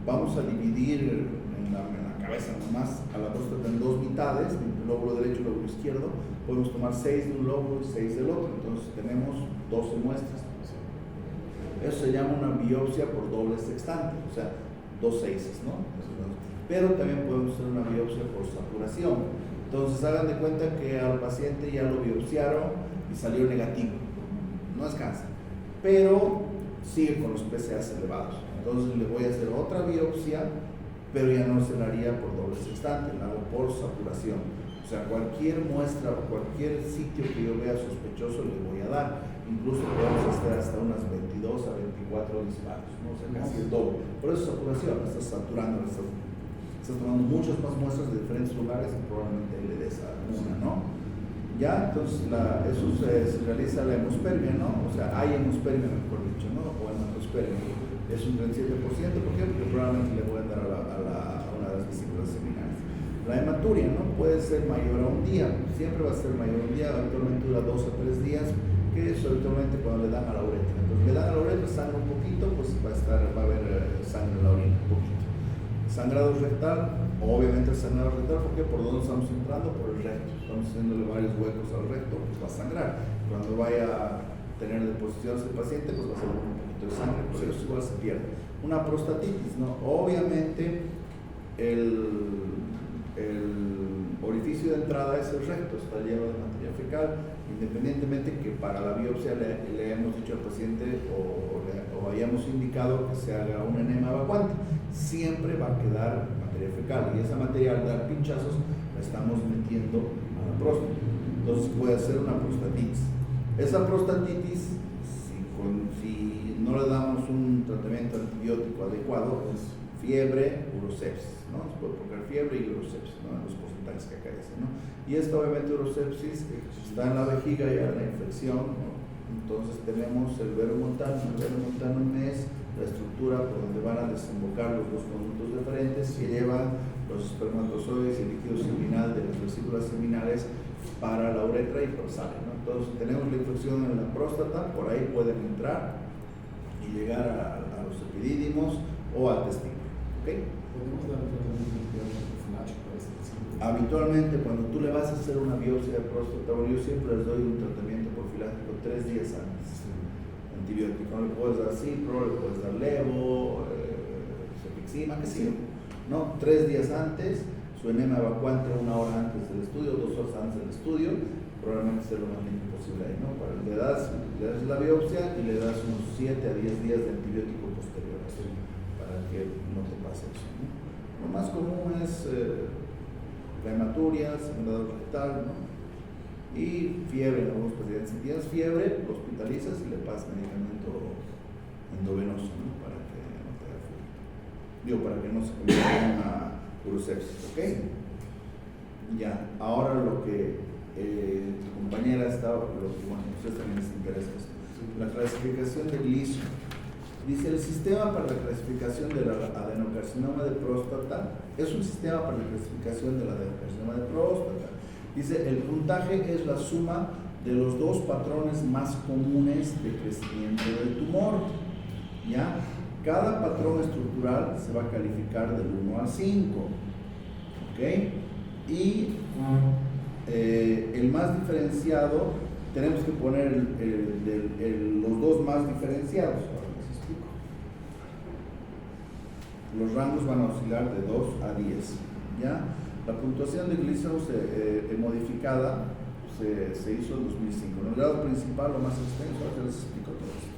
vamos a dividir en la cabeza nomás a la próstata en dos mitades, el lóbulo derecho y el lóbulo izquierdo. Podemos tomar 6 de un lóbulo y 6 del otro, entonces tenemos 12 muestras. Eso se llama una biopsia por doble sextante, o sea, 2 seises, ¿no? Pero también podemos hacer una biopsia por saturación. Entonces hagan de cuenta que al paciente ya lo biopsiaron y salió negativo. No es cáncer, pero sigue con los PSAs elevados. Entonces le voy a hacer otra biopsia, pero ya no se la haría por doble sextante, la hago por saturación. O sea, cualquier muestra o cualquier sitio que yo vea sospechoso le voy a dar. Incluso podemos hacer hasta unas 22 a 24 disparos, ¿no? O sea, casi el doble. Por eso saturación, estás saturando, estás tomando muchas más muestras de diferentes lugares y probablemente le des a una, ¿no? Ya, entonces eso se realiza la hemospermia, ¿no? O sea, hay hemospermia, mejor dicho, ¿no? O hematospermia. Es un 37%, ¿por qué? Porque probablemente le voy a dar a una de las vesículas seminales. La hematuria, ¿no? Puede ser mayor a un día, siempre va a ser mayor a un día, habitualmente dura 2 a 3 días, que es habitualmente cuando le dan a la uretra. Entonces le dan a la uretra, sangra un poquito, pues va a haber sangre en la orina, un poquito. Sangrado rectal, obviamente el sangrado rectal, ¿por qué? ¿Por dónde estamos entrando? Por el recto. Estamos haciéndole varios huecos al recto, pues va a sangrar. Cuando vaya a tener deposiciones el paciente, pues va a ser un poquito de sangre, pero eso igual se pierde. Una prostatitis, ¿no? Obviamente el orificio de entrada es el recto, está lleno de materia fecal, independientemente que para la biopsia le hemos dicho al paciente o hayamos indicado que se haga un enema evacuante, siempre va a quedar materia fecal y esa materia al dar pinchazos la estamos metiendo a la próstata, entonces puede ser una prostatitis. Esa prostatitis, si no le damos un tratamiento antibiótico adecuado, es fiebre, urosepsis, ¿no? Se puede provocar fiebre y urosepsis, ¿no? En los porcentajes que acá dicen, ¿no? Y esta obviamente urosepsis está en la vejiga y en la infección, ¿no? Entonces tenemos el vero montano es la estructura por donde van a desembocar los dos conductos deferentes que llevan los espermatozoides y el líquido seminal de las vesículas seminales para la uretra y prosale, ¿no? Entonces tenemos la infección en la próstata, por ahí pueden entrar y llegar a los epidídimos o al testículo. ¿Okay? ¿Podemos dar un tratamiento profiláctico para este paciente? Habitualmente cuando tú le vas a hacer una biopsia de próstata, yo siempre les doy un tratamiento profiláctico 3 días antes. Antibiótico, no le puedes dar cipro, le puedes dar levo, cefixima, qué sé yo, ¿no? 3 días antes, su enema evacuante 1 hora antes del estudio, 2 horas antes del estudio, probablemente sea lo más limpio posible ahí, ¿no? Le das la biopsia y le das unos 7 a 10 días de antibiótico posterior, así, para que no te pase eso, ¿no? Lo más común es la hematuria, sangrado rectal, ¿no? Y fiebre en algunos pacientes. Si tienes fiebre, lo hospitalizas y le pasas medicamento endovenoso, ¿no? Para que no te haga fiebre. Digo, para que no se convierta en una urosepsis, ¿ok? Ya, ahora lo que tu compañera estaba, lo que bueno, a ustedes también les interesa es la clasificación de Gleason. Dice, el sistema para la clasificación del adenocarcinoma de próstata es un sistema para la clasificación del adenocarcinoma de próstata. Dice, el puntaje es la suma de los 2 patrones más comunes de crecimiento del tumor. ¿Ya? Cada patrón estructural se va a calificar del 1 al 5. ¿Ok? Y el más diferenciado, tenemos que poner los 2 más diferenciados. Ahora les explico. Los rangos van a oscilar de 2 a 10. ¿Ya? La puntuación de Gleason modificada se hizo en 2005. En el grado principal, lo más extenso, ahora les explico todo esto.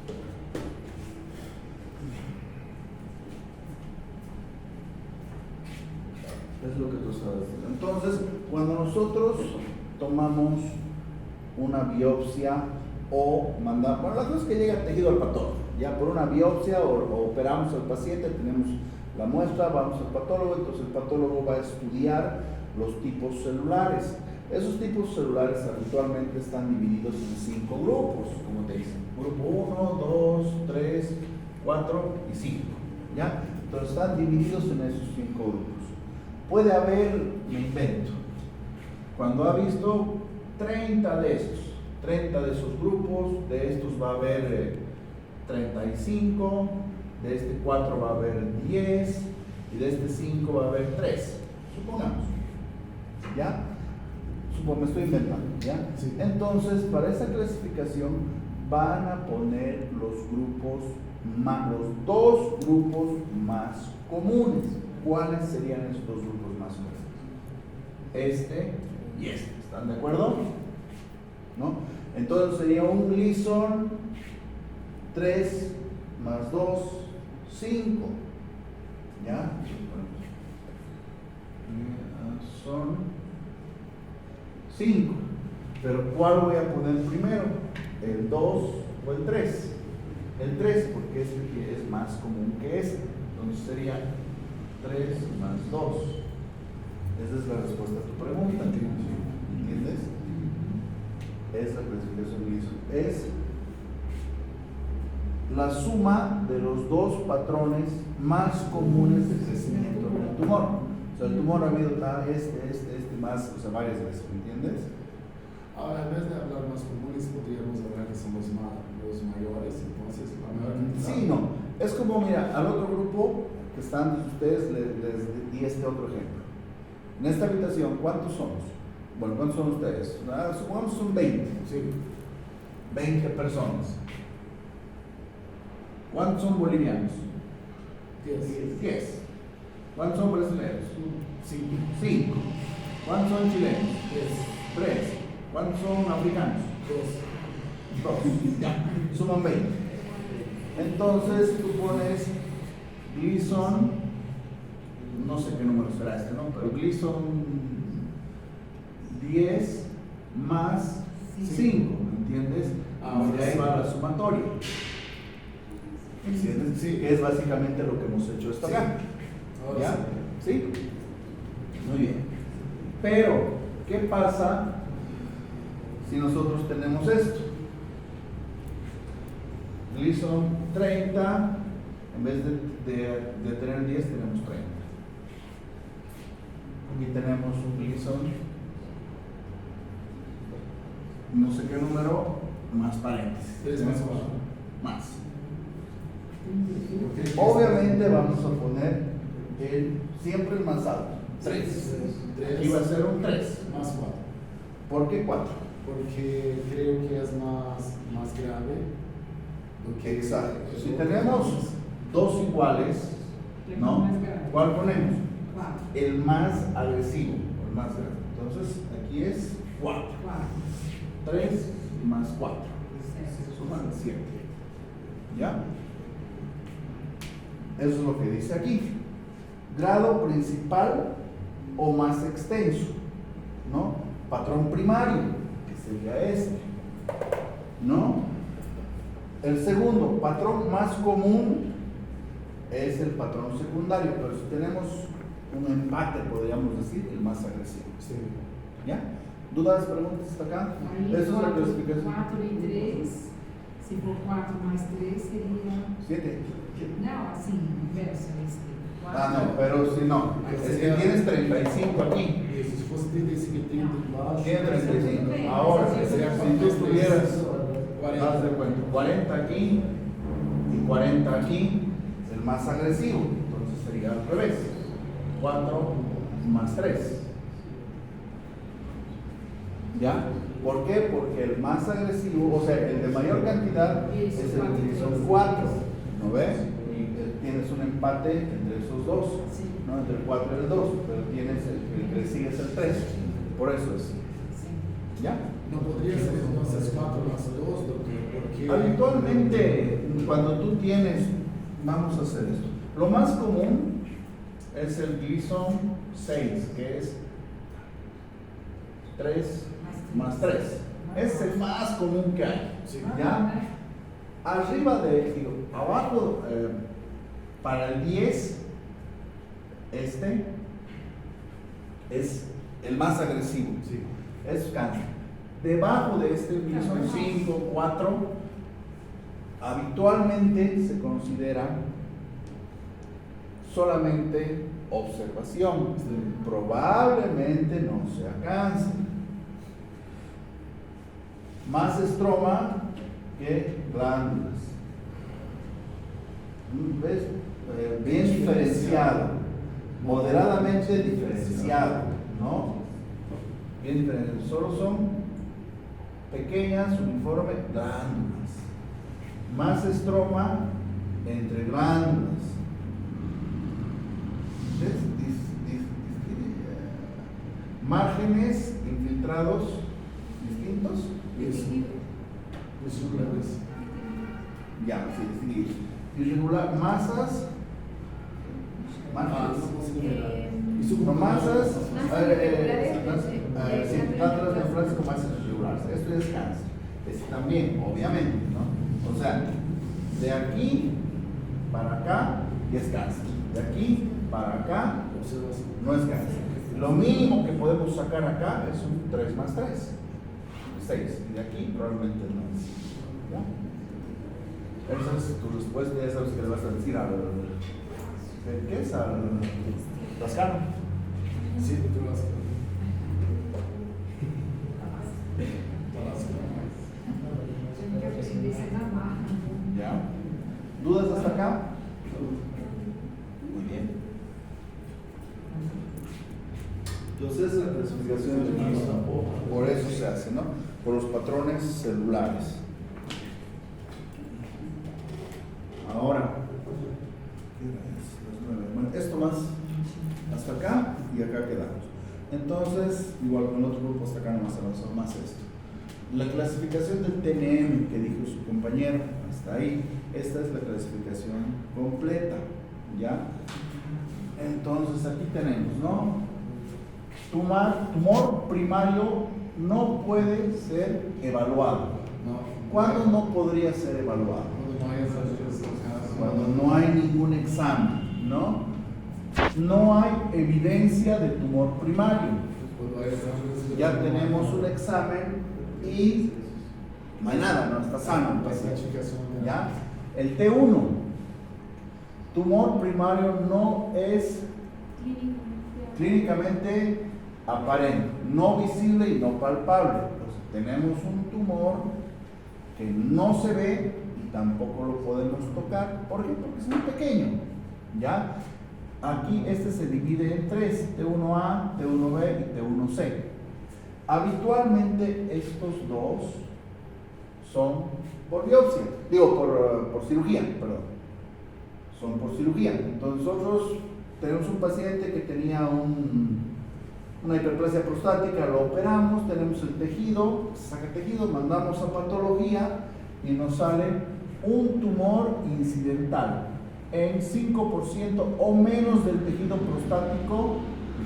Es lo que tú sabes. Entonces, cuando nosotros tomamos una biopsia o mandamos, bueno, la cosa es que llega tejido al patólogo, ya por una biopsia o operamos al paciente, tenemos la muestra, vamos al patólogo, entonces el patólogo va a estudiar los tipos celulares. Esos tipos celulares habitualmente están divididos en 5 grupos, como te dicen, grupo 1, 2, 3, 4 y 5, ¿ya? Entonces están divididos en esos 5 grupos. Puede haber, me invento, cuando ha visto 30 de esos grupos, de estos va a haber 35, de este 4 va a haber 10 y de este 5 va a haber 3, supongamos, ¿ya? Me estoy inventando, ¿ya? Sí. Entonces, para esa clasificación van a poner los 2 grupos más comunes. ¿Cuáles serían esos 2 grupos más comunes? Este y este, ¿están de acuerdo? ¿No? Entonces sería un Gleason 3 más 2, 5. ¿Ya? Son 5. Pero ¿cuál voy a poner primero? ¿El 2 o el 3? El 3 porque es el que es más común que este. Entonces sería 3 más 2. Esa es la respuesta a tu pregunta. ¿Entiendes? Es la clasificación Gleason. Es la suma de los 2 patrones más comunes de crecimiento en el tumor. O sea, el tumor ha habido más, o sea, varias veces, ¿me entiendes? Ahora, en vez de hablar más comunes, podríamos hablar que son los mayores, entonces, la mayor cantidad. Sí, no. Es como, mira, al otro grupo, que están ustedes, les di este otro ejemplo. En esta habitación, ¿cuántos somos? Bueno, ¿cuántos son ustedes? Supongamos son 20. Sí. 20 personas. ¿Cuántos son bolivianos? 10. ¿Cuántos son brasileños? 5. ¿Cuántos son chilenos? 3. ¿Cuántos son africanos? 2. Ya, suman 20. Entonces tú pones Gleason, no sé qué número será este, ¿no? Pero Gleason 10 más 5, ¿entiendes? Y ahí va la sumatoria. ¿Entiendes? Sí, que es básicamente lo que hemos hecho hasta acá. ¿Ya? ¿Sí? Muy bien. Pero, ¿qué pasa si nosotros tenemos esto? Gleason 30, en vez de tener 10, tenemos 30. Aquí tenemos un Gleason, no sé qué número, más paréntesis. 3 más 4. Más. Obviamente vamos a poner siempre el más alto, 3. Aquí va a ser un 3. Más 4. ¿Por qué 4? Porque creo que es más grave. Exacto. Si tenemos dos iguales, ¿no? ¿Cuál ponemos? El más agresivo, el más grande. Entonces aquí es 4. 3 más 4. Suman 7. ¿Ya? Eso es lo que dice aquí. Grado principal o más extenso, ¿no? Patrón primario, que sería este, ¿no? El segundo, patrón más común, es el patrón secundario, pero si tenemos un empate, podríamos decir, el más agresivo. Sí. ¿Ya? ¿Dudas, preguntas hasta acá? Eso es la clasificación. 4 y 3, si por 4 más 3 sería... 7. No, así, inverso. No, pero si no, es que tienes 35 aquí. Y si fuese 35 y 30 embaixo. Tiene 35. Ahora, si tú tuvieras, haz de cuenta, 40 aquí y 40 aquí, el más agresivo, entonces sería al revés. 4 más 3. ¿Ya? ¿Por qué? Porque el más agresivo, o sea, el de mayor cantidad es el que son 4, ¿no ves? Y tienes un empate entre esos dos, ¿no? Entre el 4 y el 2, pero tienes el que sigue es el 3, por eso es. ¿Ya? No podría ser entonces 4 más 2, porque Habitualmente, cuando tú tienes, vamos a hacer esto. Lo más común es el Gleason 6, que es 3 más 3. Es el más común que hay. Sí. ¿Ya? Arriba abajo, para el 10, este es el más agresivo. Sí. Es cáncer. Debajo de este son 5, 4. Habitualmente se considera solamente observación. Probablemente no sea cáncer. Más estroma que glándulas. ¿Ves? Bien diferenciado. Moderadamente diferenciado, ¿no? Bien diferenciado. Solo son pequeñas, uniforme, glándulas. Más estroma entre glándulas. ¿Ves? Márgenes infiltrados distintos. Irregulares. Ya, sí, distinguidos. Irregular, masas. Márgenes. No, masas. Sí, tantas neofrases como masas irregulares. Esto es cáncer. También, obviamente, ¿no? O sea, de aquí para acá es cáncer. De aquí para acá no es cáncer. Lo mínimo que podemos sacar acá es un 3 más 3. 6. Y de aquí probablemente no es. ¿Ya? Esa es tu respuesta, ya sabes que le vas a decir al... ¿Qué es? Al Lascano. Sí, tú vas ¿Ya? ¿Dudas hasta acá? Muy bien. Entonces la clasificación de por eso se hace, ¿no? Por los patrones celulares. Ahora, ¿qué hora es? Las 9. Bueno, esto más hasta acá y acá quedamos. Entonces, igual con el otro grupo hasta acá nomás avanzó más esto. La clasificación del TNM que dijo su compañero, hasta ahí, esta es la clasificación completa, ¿ya? Entonces aquí tenemos, ¿no? Tumor primario no puede ser evaluado. ¿Cuándo no podría ser evaluado? Cuando no hay ningún examen, ¿no? No hay evidencia de tumor primario. Ya tenemos un examen y no hay nada, no está sano el paciente. ¿Ya? El T1, tumor primario no es clínicamente aparente, no visible y no palpable. Entonces, tenemos un tumor que no se ve y tampoco lo podemos tocar. ¿Por qué? Porque es muy pequeño. ¿Ya? Aquí este se divide en tres: T1A, T1B y T1C. Habitualmente estos dos son por biopsia, por cirugía, perdón. Son por cirugía. Entonces nosotros tenemos un paciente que tenía una hiperplasia prostática, lo operamos, tenemos el tejido, saca tejido, mandamos a patología y nos sale un tumor incidental en 5% o menos del tejido prostático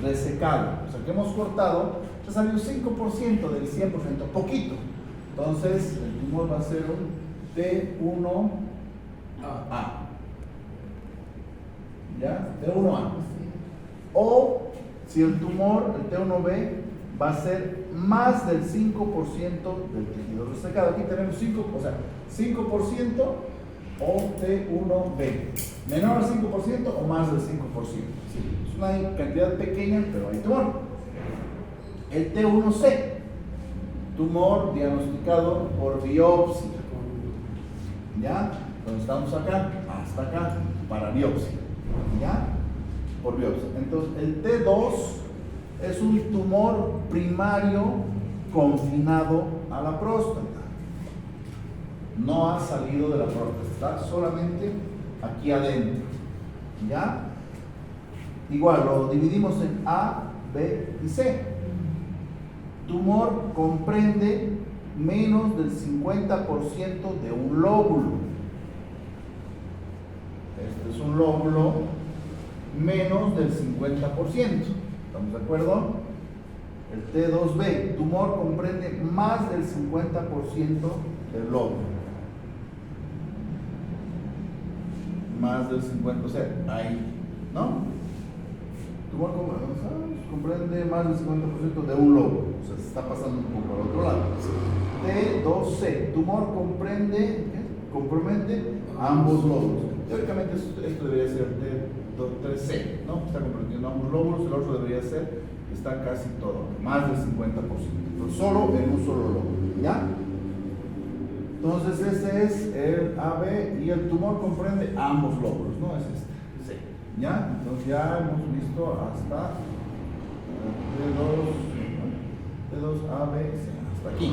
resecado. O sea, que hemos cortado, ya salió 5% del 100%, poquito. Entonces, el tumor va a ser un T1A. ¿Ya? T1A. O si el tumor, el T1B, va a ser más del 5% del tejido resecado. Aquí tenemos 5%, o sea, 5% o T1B. Menor al 5% o más del 5%. Sí, es una cantidad pequeña, pero hay tumor. El T1C, tumor diagnosticado por biopsia. ¿Ya? Entonces estamos acá, hasta acá, para biopsia. ¿Ya? Por biopsia. Entonces, el T2 es un tumor primario confinado a la próstata. No ha salido de la próstata, está solamente aquí adentro. ¿Ya? Igual, lo dividimos en A, B y C. Tumor comprende menos del 50% de un lóbulo. Este es un lóbulo menos del 50%. ¿Estamos de acuerdo? El T2B, tumor comprende más del 50% del lóbulo. Más del 50%, o sea, ahí, ¿no? Tumor comprende más del 50% de un lóbulo, o sea, se está pasando un poco al otro lado. T2C, tumor compromete ambos lóbulos. Teóricamente esto debería ser T3C, ¿no? Está comprometiendo ambos lóbulos, el otro debería ser, está casi todo, más del 50%, pero solo en un solo lóbulo, ¿ya? Entonces ese es el AB y el tumor comprende ambos lóbulos, ¿no? Es este, C, ¿ya? Entonces ya hemos visto hasta T2, AB, C, hasta aquí,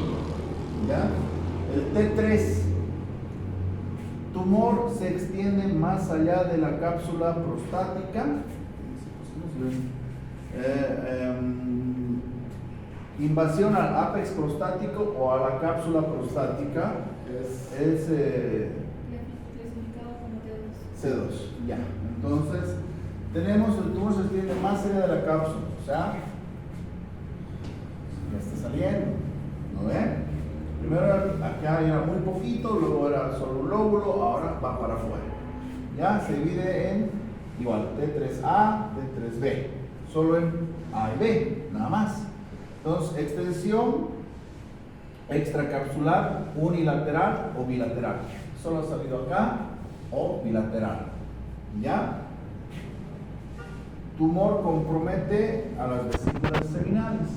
¿ya? El T3, tumor se extiende más allá de la cápsula prostática. Invasión al ápex prostático o a la cápsula prostática es clasificado como C2. Ya. Entonces, tenemos el tumor se extiende más allá de la cápsula, o sea, ya está saliendo, ¿no ven? Primero acá era muy poquito, luego era solo un lóbulo, ahora va para afuera. Ya se divide en igual T3A, T3B, solo en A y B, nada más. Entonces, extensión extracapsular unilateral o bilateral. Solo ha salido acá o bilateral. ¿Ya? Tumor compromete a las vesículas seminales.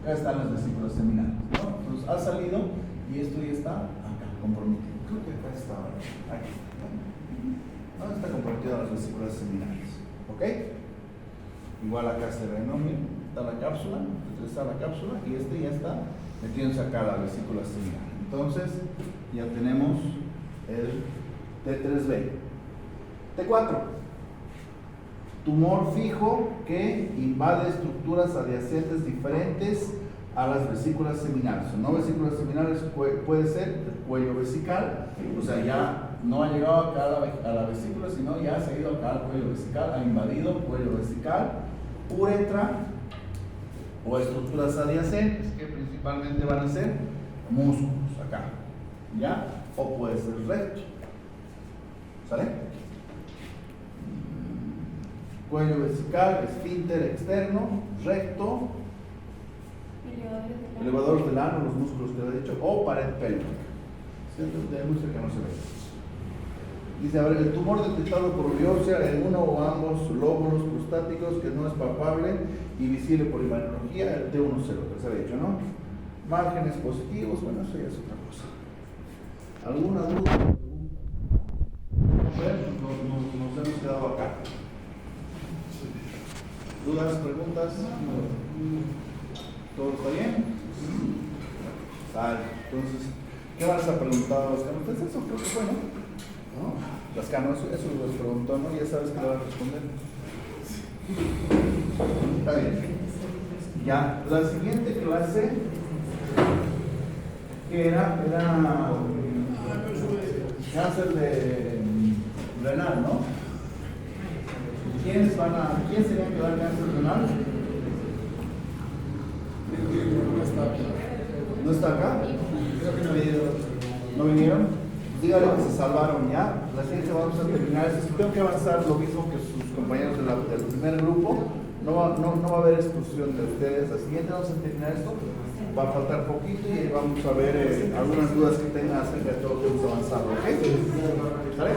Acá están las vesículas seminales, ¿no? Entonces ha salido y esto ya está acá comprometido. Creo que acá está ahora. Aquí. ¿No? Está comprometido a las vesículas seminales. ¿Ok? Igual acá se ve, ¿no? Miren. está la cápsula, y este ya está metiéndose acá a la vesícula seminal. Entonces, ya tenemos el T3B. T4. Tumor fijo que invade estructuras adyacentes diferentes a las vesículas seminales. No vesículas seminales puede ser el cuello vesical, o sea, ya no ha llegado acá a la vesícula, sino ya se ha ido acá al cuello vesical, ha invadido el cuello vesical, uretra o estructuras adyacentes que principalmente van a ser músculos acá, ¿ya? O puede ser recto, ¿sale? Cuello vesical, esfínter externo, recto, elevadores del ano, los músculos que he dicho, o pared pélvica. De música que no se ve. Dice, a ver, el tumor detectado por biopsia en uno o ambos lóbulos prostáticos que no es palpable y visible por imagenología, el T10, que se había dicho, ¿no? Márgenes positivos, bueno, eso ya es otra cosa. ¿Alguna duda? Nos hemos quedado acá. ¿Dudas, preguntas? ¿Todo está bien? Vale, entonces, ¿qué vas a preguntar a los canos? Entonces, eso creo que fue, ¿no? Las canos, eso les preguntó, ¿no? Ya sabes que le van a responder. Está bien. Ya, la siguiente clase, que era cáncer de renal, ¿no? ¿Quién sería que da cáncer renal? ¿No está acá? Creo que no vinieron. ¿No vinieron? Dígale que se salvaron ya. La siguiente vamos a terminar. Tengo que avanzar lo mismo que sus compañeros del primer grupo. No va a haber exclusión de ustedes. La siguiente vamos a terminar esto. Va a faltar poquito y vamos a ver algunas dudas que tengan acerca de todo lo que hemos avanzado. ¿Ok? ¿Sale?